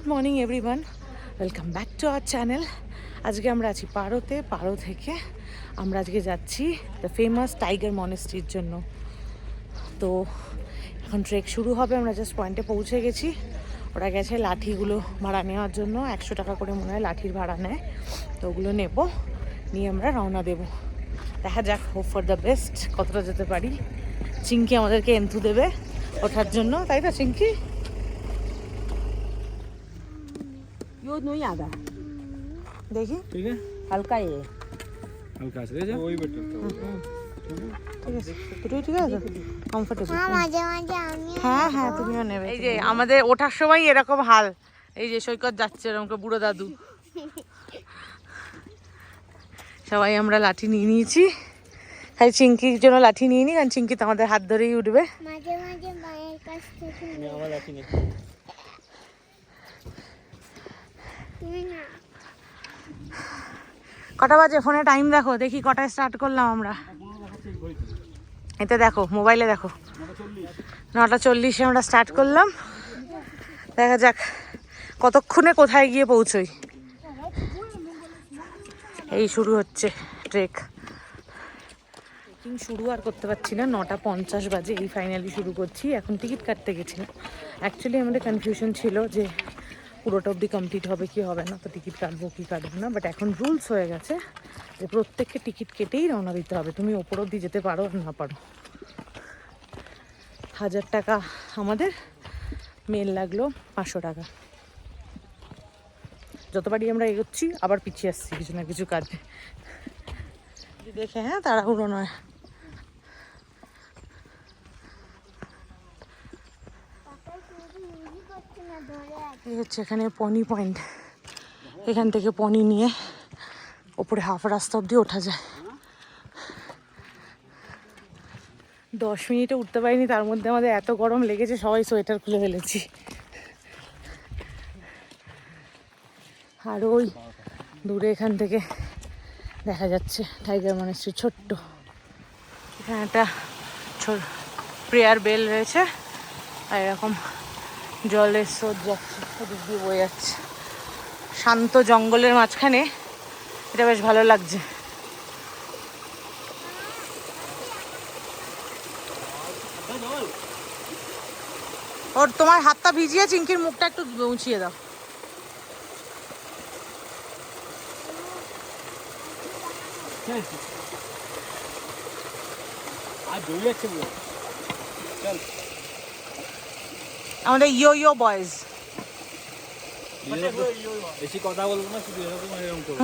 Good morning everyone, welcome back to our channel. আজকে আমরা আছি পারোতে। পারো থেকে আমরা আজকে যাচ্ছি দ্য ফেমাস টাইগার মনেস্ট্রির জন্য। তো এখন ট্রেক শুরু হবে। আমরা জাস্ট পয়েন্টে পৌঁছে গেছি। ওরা গেছে লাঠিগুলো ভাড়া নেওয়ার জন্য। 100 টাকা করে মনে হয় লাঠির ভাড়া নেয়। তো ওগুলো নেব, নিয়ে আমরা রওনা দেব। দেখা যাক, হোপ ফর দ্য বেস্ট, কতটা যেতে পারি। চিঙ্কি আমাদেরকে এন্থু দেবে ওঠার জন্য, তাই তো চিঙ্কি? यो नहीं आधा দেখি, ठीक है, हल्का ही है। हल्का से जा वही बेटर था। ঠিক আছে, দুটোই ঠিক আছে, কমফোর্টেবল। হ্যাঁ হ্যাঁ, তুমিও নেবে। এই যে আমাদের ওঠার সময় এরকম হাল। এই যে সৈকত যাচ্ছে এরকম করে, বুড়ো দাদু। সবাই আমরা লাঠি নিয়ে নিয়েছি। খালি চিঙ্কির জন্য লাঠি নিয়ে নি, কারণ চিঙ্কি তো আমাদের হাত ধরেই উঠবে। মাঝে মাঝে মায়ের কাছ থেকে তুমি না। কটা বাজে? ফোনে টাইম দেখো, দেখি কটায় স্টার্ট করলাম আমরা। এতে দেখো, মোবাইলে দেখো, 9:40 আমরা স্টার্ট করলাম। দেখা যাক কতক্ষণে কোথায় গিয়ে পৌঁছই। এই শুরু হচ্ছে ট্রেক। শুরু আর করতে পারছি না, 9:50 বাজে, এই ফাইনালি শুরু করছি। এখন টিকিট কাটতে গেছিলাম। অ্যাকচুয়ালি আমাদের কনফিউশন ছিল যে পুরোটা অবধি কমপ্লিট হবে কি হবে না, তো টিকিট কাটবো কি কাটবো না। বাট এখন রুলস হয়ে গেছে যে প্রত্যেককে টিকিট কেটেই রওনা দিতে হবে, তুমি ওপর অবধি যেতে পারো আর না পারো। 1000 টাকা আমাদের, মেল লাগলো 500 টাকা। যতবারই আমরা এগোচ্ছি আবার পিছিয়ে আসছি কিছু না কিছু কাজে। দেখে হ্যাঁ, তাড়াহুড়ো নয়। এই হচ্ছে এখানে পনি পয়েন্ট। এখান থেকে পনি নিয়ে ওপরে হাফ রাস্তা অব্দি ওঠা যায়। 10 মিনিটে উঠতে পারিনি, তার মধ্যে আমাদের এত গরম লেগেছে সবাই সোয়েটার খুলে ফেলেছি। আর ওই দূরে এখান থেকে দেখা যাচ্ছে টাইগার মনেস্ট্রি ছোট্ট। এখানে একটা প্রেয়ার বেল রয়েছে, আর এরকম জলের স্রোত যাচ্ছে, ওদিক দিয়ে বয়ে যাচ্ছে। শান্ত জঙ্গলের মাঝখানে, এটা বেশ ভালো লাগছে। ওর তোমার হাতটা ভিজিয়ে চিঙ্কির মুখটা একটু মুছিয়ে দাও। আমাদের ইয়ো ইয়ো বয়েজ। বেশি কথা বলবো না, শুধু এরকম এরকম করবো।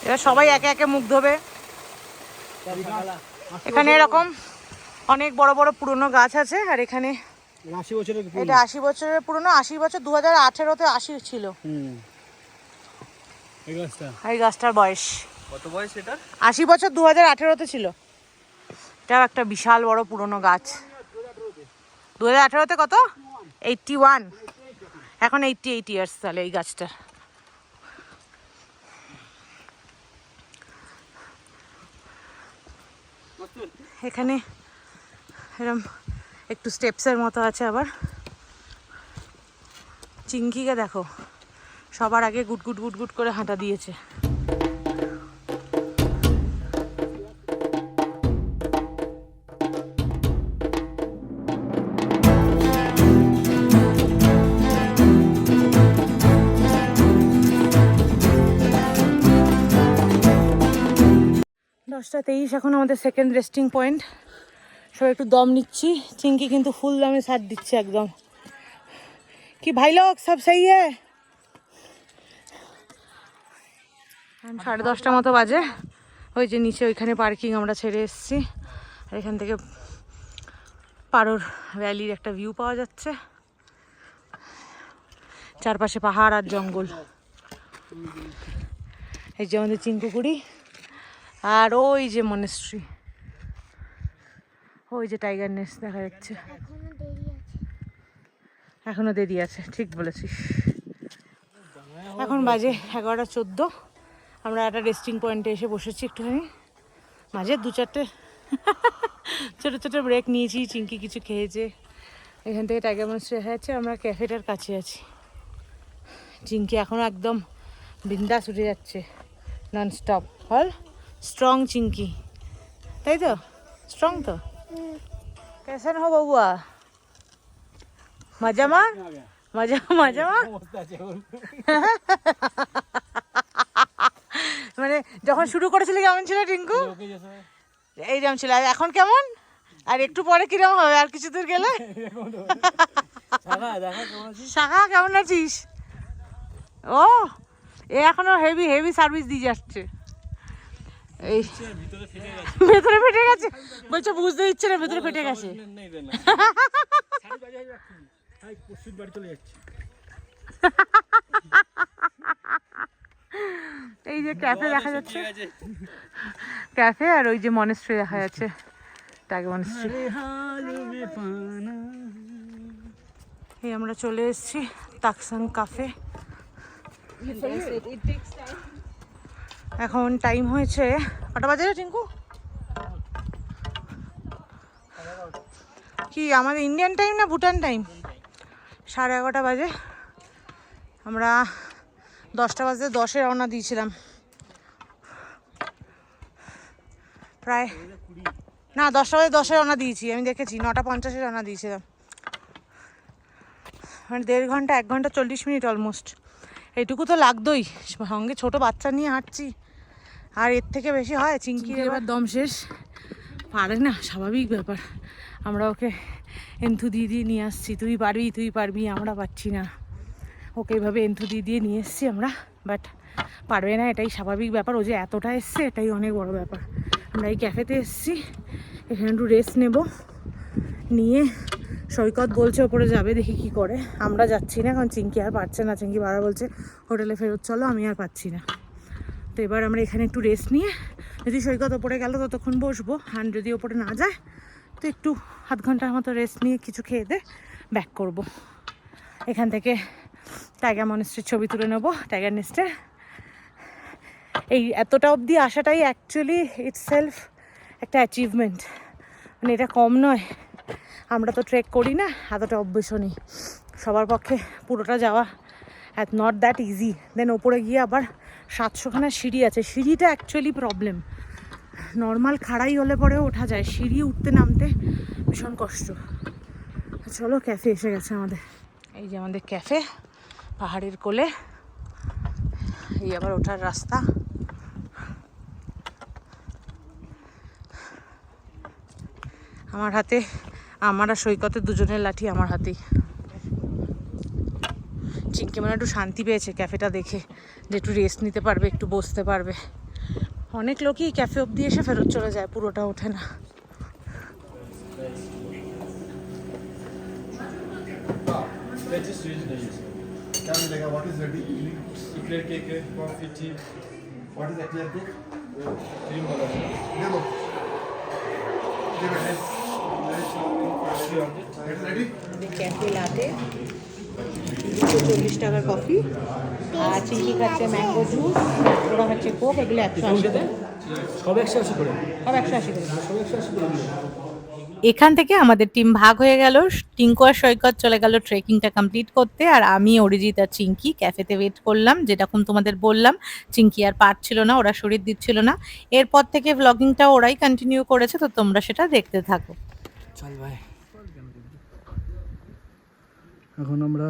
এবার সবাই একে একে মুখ ধোবে। এখানে এরকম অনেক বড় বড় পুরনো গাছ আছে। আর এখানে 80 বছরের, এটা 80 বছরের পুরনো। 80 বছর 2018-তে 80 ছিল এই গাছটার বয়স। কত বয়স এটা? 80 বছর 2018-তে ছিল। এটাও একটা বিশাল বড় পুরনো গাছ। 2018-তে কত? 81। এখন 88 ইয়ার্স তাহলে এই গাছটা। এখানে এরকম একটু স্টেপসের মতো আছে। আবার চিঙ্কিকে দেখো, সবার আগে গুট গুট গুট গুট করে হাঁটা দিয়েছে। দশটা 23 এখন আমাদের সেকেন্ড রেস্টিং পয়েন্ট। সবাই একটু দম নিচ্ছি। চিঙ্কি কিন্তু ফুল দমে সাথ দিচ্ছে একদম। কি ভাই লোক, সব সেই হ্যাঁ? 10:30 মতো বাজে। ওই যে নিচে ওইখানে পার্কিং আমরা ছেড়ে এসেছি। আর এখান থেকে পারোর ভ্যালির একটা ভিউ পাওয়া যাচ্ছে। চারপাশে পাহাড় আর জঙ্গল। এই যে আমাদের চিঙ্কুকুড়ি, আর ওই যে মনেস্ট্রি, ওই যে টাইগার নেস্ট দেখা যাচ্ছে। এখনো দেরি আছে, ঠিক বলেছিস। এখন বাজে 11:14। আমরা একটা রেস্টিং পয়েন্টে এসে বসেছি একটুখানি। মাঝে 2-4টে ছোটো ছোটো ব্রেক নিয়েছি, চিঙ্কি কিছু খেয়েছে। এখান থেকে টাইগার মনস্টার হয়েছে, আমরা ক্যাফেটার কাছে আছি। চিঙ্কি এখনও একদম বিন্দাস উঠে যাচ্ছে নন স্টপ। হল স্ট্রং চিঙ্কি, তাই তো? স্ট্রং তো? कैसन हो बउआ? मजा मा मजा मजा मा মানে যখন শুরু করেছিলে কেমন ছিল টিঙ্কু? এইরকম ছিল। আর এখন কেমন? আর একটু পরে কিরকম হবে? আর কিছু দূর গেলে? শাখা কেমন আছিস? ও এ এখনো হেভি হেভি সার্ভিস দিয়ে যাচ্ছে। এই ভেতরে ফেটে গেছে বলছে, বুঝতে দিচ্ছে না ভেতরে ফেটে গেছে। এই যে ক্যাফে দেখা যাচ্ছে, ক্যাফে আর ওই যে মনেস্ট্রি দেখা যাচ্ছে, টাইগার মনেস্ট্রি। এই আমরা চলে এসেছি তাকসাং কাফে। এখন টাইম হয়েছে কটা বাজে রে টিঙ্কু? কি আমাদের ইন্ডিয়ান টাইম না ভুটান টাইম? 11:30 বাজে। আমরা 10:10 রওনা দিয়েছিলাম, প্রায় না 10:10 রওনা দিয়েছি, আমি দেখেছি 9:50 রওনা দিয়েছিলাম। মানে 1.5 ঘন্টা 1 ঘন্টা 40 মিনিট অলমোস্ট। এইটুকু তো লাগতোই, সঙ্গে ছোট বাচ্চা নিয়ে হাঁটছি, আর এর থেকে বেশি হয়? চিঙ্কির এবার দম শেষ, পারে না, স্বাভাবিক ব্যাপার। আমরা ওকে এন্থু দিয়ে দিয়ে নিয়ে আসছি, তুই পারবি তুই পারবি, আমরা পারছি না। ওকে এইভাবে এন্থু দিয়ে দিয়ে নিয়ে এসছি আমরা, বাট পারবে না, এটাই স্বাভাবিক ব্যাপার। ও যে এতটা এসছে এটাই অনেক বড় ব্যাপার। আমরা এই ক্যাফেতে এসছি, এখানে একটু রেস্ট নেব, নিয়ে সৈকত বলছে ওপরে যাবে, দেখি কি করে। আমরা যাচ্ছি না, কারণ চিঙ্কি আর পারছে না। চিঙ্কি বারবার বলছে হোটেলে ফেরত চলো, আমি আর পাচ্ছি না। তো এবার আমরা এখানে একটু রেস্ট নিয়ে, যদি সৈকত ওপরে গেল ততক্ষণ বসবো, আর যদি ওপরে না যায় তো একটু আধ ঘন্টার মতো রেস্ট নিয়ে কিছু খেয়ে দিয়ে ব্যাক করব। এখান থেকে টাইগার মনেস্ট্রির ছবি তুলে নেবো, টাইগার নেস্টের। এই এতটা অবধি আসাটাই অ্যাকচুয়ালি ইটসেলফ একটা অ্যাচিভমেন্ট, মানে এটা কম নয়। আমরা তো ট্রেক করি না, এতটা অভ্যেসও নেই সবার পক্ষে পুরোটা যাওয়া, নট দ্যাট ইজি। দেন ওপরে গিয়ে আবার 700খানা সিঁড়ি আছে, সিঁড়িটা অ্যাকচুয়ালি প্রবলেম। নর্মাল খাড়াই হলে পরেও ওঠা যায়, সিঁড়ি উঠতে নামতে ভীষণ কষ্ট। চলো, ক্যাফে এসে গেছে আমাদের। এই যে আমাদের ক্যাফে, পাহাড়ের কোলে। এই আবার ওঠার রাস্তা। আমার হাতে, আমার আর সৈকতের দুজনের লাঠি আমার হাতেই। চিঙ্কি মানে একটু শান্তি পেয়েছে ক্যাফেটা দেখে, যে একটু রেস্ট নিতে পারবে, একটু বসতে পারবে। অনেক লোকই ক্যাফে অবধি এসে ফেরত চলে যায়, পুরোটা ওঠে না। What is ready? Eclair cake, coffee, tea. What is eclair cake? Cream color. Give it. Ready? Cafe latte 240 টাকার কফি, আর চিঙ্কি খাচ্ছে ম্যাঙ্গো জুস, ওরা খাচ্ছে কোক। এগুলো 180 টাকা, সব 180 করে। সব 180 টাকা। এখান থেকে আমাদের টিম ভাগ হয়ে গেল। টিঙ্কু আর সৈকত চলে গেল ট্রেকিংটা কমপ্লিট করতে, আর আমি, অরিজিৎ আর চিঙ্কি ক্যাফেতে ওয়েট করলাম। যেরকম তোমাদের বললাম, চিঙ্কি আর পারছিল না, ওরা শরীর দিচ্ছিল না। এরপর থেকে ভ্লগিংটা ওরাই কন্টিনিউ করেছে, তো তোমরা সেটা দেখতে থাকো। চল ভাই, এখন আমরা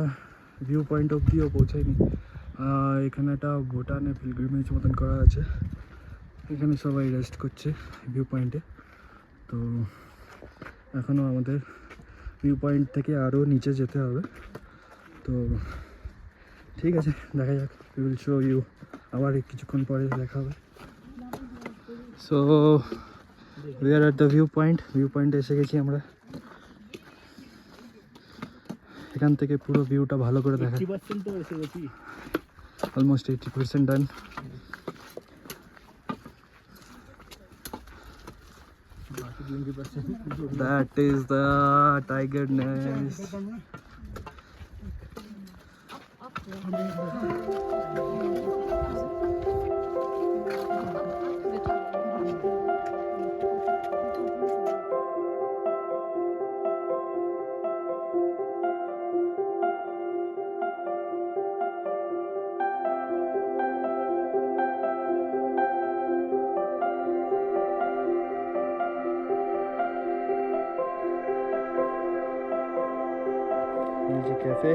ভিউ পয়েন্ট অবধিও পৌঁছাইনি। এখানে একটা ভুটানে পিলগ্রিমেজ মতন করা আছে, এখানে সবাই রেস্ট করছে ভিউ পয়েন্টে। তো এখনও আমাদের ভিউ পয়েন্ট থেকে আরও নিচে যেতে হবে। তো ঠিক আছে, দেখা যাক, উই উইল শো ইউ। আবার কিছুক্ষণ পরে দেখা হবে। So we are at the view পয়েন্টে এসে গেছি আমরা। এখান থেকে পুরো ভিউটা ভালো করে দেখা, almost 80% done. That is the tiger nest. এই যে ক্যাফে,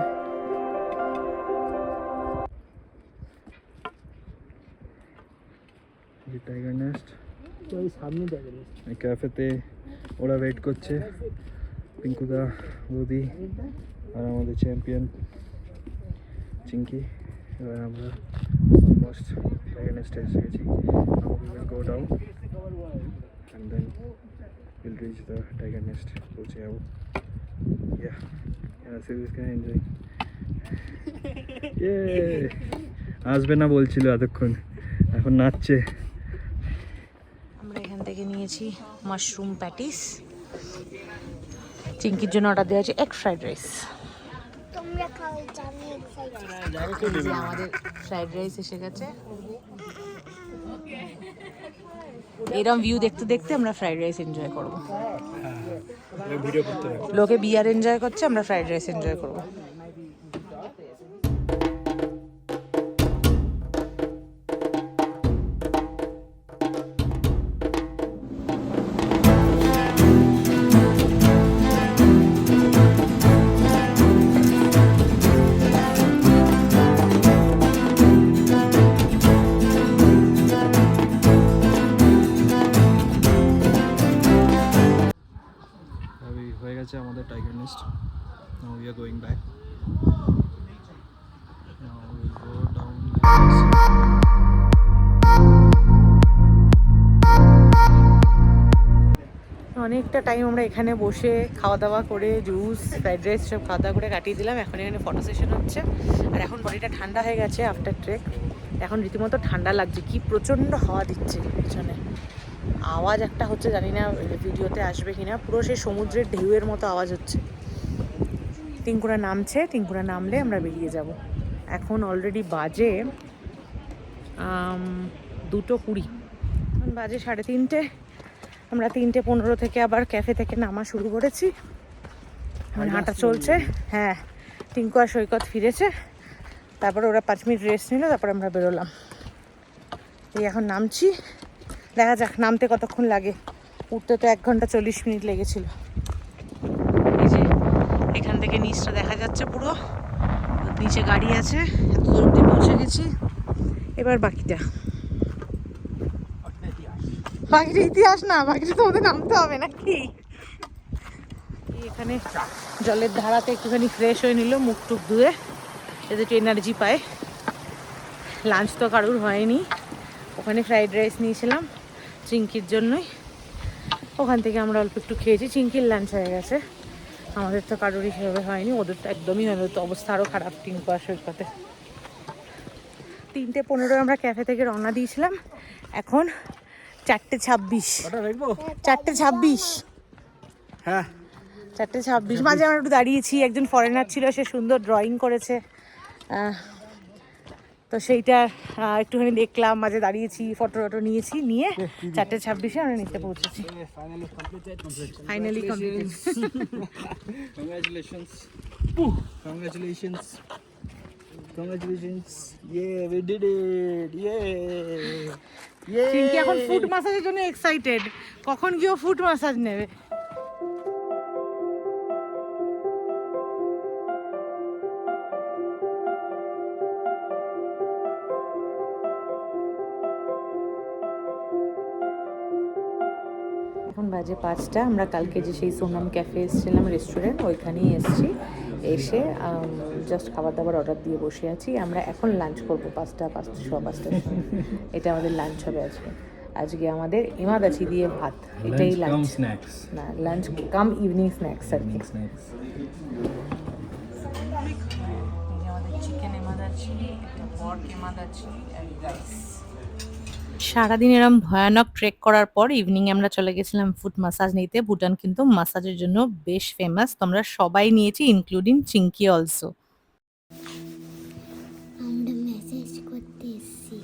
যে টাইগার নেস্ট। ওই সামনে দেখেন। এই ক্যাফেতে ওরা ওয়েট করছে, পিঙ্কুদা, বৌদি আর আমাদের চ্যাম্পিয়ন চিঙ্কি। এবার আমরা অলমোস্ট টাইগার নেস্টে এসে গেছি। We will go down and then we'll reach the tiger nest. পৌঁছে যাবো। Yeah, Sirius can enjoy. Yay! আসবে না বলছিল এতক্ষণ, এখন নাচছে। আমরা এখান থেকে নিয়েছি মাশরুম প্যাটিস, চিঙ্কির জন্য অর্ডার দেওয়া আছে এগ ফ্রাইড রাইস। তোমরা খাও, আমি এক্সাইটেড। আমাদের ফ্রাইড রাইস এসে গেছে। এরকম ভিউ দেখতে দেখতে আমরা ফ্রাইড রাইস এনজয় করবো। লোকে বিয়ার এনজয় করছে, আমরা ফ্রাইড রাইস এনজয় করবো। হয়ে গেছে আমাদের tiger nest. Now we are going back. Now we'll go down like this. অনেকটা টাইম আমরা এখানে বসে খাওয়া দাওয়া করে জুস ফ্রাইড রাইস সব খাওয়া দাওয়া করে কাটিয়ে দিলাম। এখন এখানে ফটো সেশন হচ্ছে, আর এখন বডিটা ঠান্ডা হয়ে গেছে আফটার ট্রেক। এখন রীতিমতো ঠান্ডা লাগছে, কি প্রচণ্ড হাওয়া দিচ্ছে পিছনে। আওয়াজ একটা হচ্ছে, জানি না ভিডিওতে আসবে কিনা, পুরো সেই সমুদ্রের ঢেউয়ের মতো আওয়াজ হচ্ছে। টিঙ্কুরা নামছে, টিঙ্কুরা নামলে আমরা বেরিয়ে যাব। এখন অলরেডি বাজে 2:20, এখন বাজে 3:30। আমরা 3:15 থেকে আবার ক্যাফে থেকে নামা শুরু করেছি। এখন হাঁটা চলছে। হ্যাঁ, টিঙ্কু আর সৈকত ফিরেছে, তারপর ওরা 5 মিনিট রেস্ট নিল, তারপর আমরা বেরোলাম। এই এখন নামছি, দেখা যাক নামতে কতক্ষণ লাগে। উঠতে তো 1 ঘন্টা 40 মিনিট লেগেছিল। এই যে এখান থেকে নিচটা দেখা যাচ্ছে পুরো, নিচে গাড়ি আছে, এত দূর অব্দি পৌঁছে গেছি। এবার বাকিটা ইতিহাস না, বাকিটা তোমাদের নামতে হবে নাকি। এখানে জলের ধারাতে একটুখানি ফ্রেশ হয়ে নিল, মুখ টুক ধুয়ে, যাতে একটু এনার্জি পায়। লাঞ্চ তো কারুর হয়নি, ওখানে ফ্রাইড রাইস নিয়েছিলাম চিঙ্কির জন্যই, ওখান থেকে আমরা অল্প একটু খেয়েছি। চিঙ্কির লাঞ্চ হয়ে গেছে, আমাদের তো কারোরই সেভাবে হয়নি, ওদের তো একদমই হয়নি, তো অবস্থা আরও খারাপ টিঙ্কু আর সৈকতে। 3:15 আমরা ক্যাফে থেকে রওনা দিয়েছিলাম, এখন 4:26। 4:26, হ্যাঁ 4:26। মাঝে আমরা একটু দাঁড়িয়েছি, একজন ফরেনার ছিল, সে সুন্দর ড্রয়িং করেছে, তো সেইটা একটুখানি দেখলাম, মাঝে দাঁড়িয়েছি, ফটো নিয়েছি, নিয়ে 4:26 আমরা নিচে পৌঁছেছি। Finally completed. Congratulations. Yeah, we did it. Yeah. Chinki এখন ফুট ম্যাসাজের জন্য এক্সাইটেড, কখন গিয়ে ফুট ম্যাসাজ নেবে। এখন বাজে 5টা। আমরা কালকে যে সেই সোনাম ক্যাফে এসেছিলাম রেস্টুরেন্ট, ওইখানেই এসেছি। এসে জাস্ট খাবার দাবার অর্ডার দিয়ে বসে আছি। আমরা এখন লাঞ্চ করবো 5:05 এটা আমাদের লাঞ্চ হবে আজকে। আজকে আমাদের এমাদাচি দিয়ে ভাত, এটাই লাঞ্চ। স্ন্যাক্স না, লাঞ্চ কাম ইভিনিং স্ন্যাক্স আর কি। আমাদের চিকেন এমাদাচি, পর্ক এমাদাচি আর রাইস। সারাদিন এরম ভয়ানক ট্রেক করার পর ইভিনিংয়ে আমরা চলে গেছিলাম ফুট মাসাজ নিতে। ভুটান কিন্তু মাসাজের জন্য বেশ ফেমাস, তোমরা সবাই নিয়েছি, ইনক্লুডিং চিঙ্কি অলসো। আমরা মেসেজ করতে এসেছি।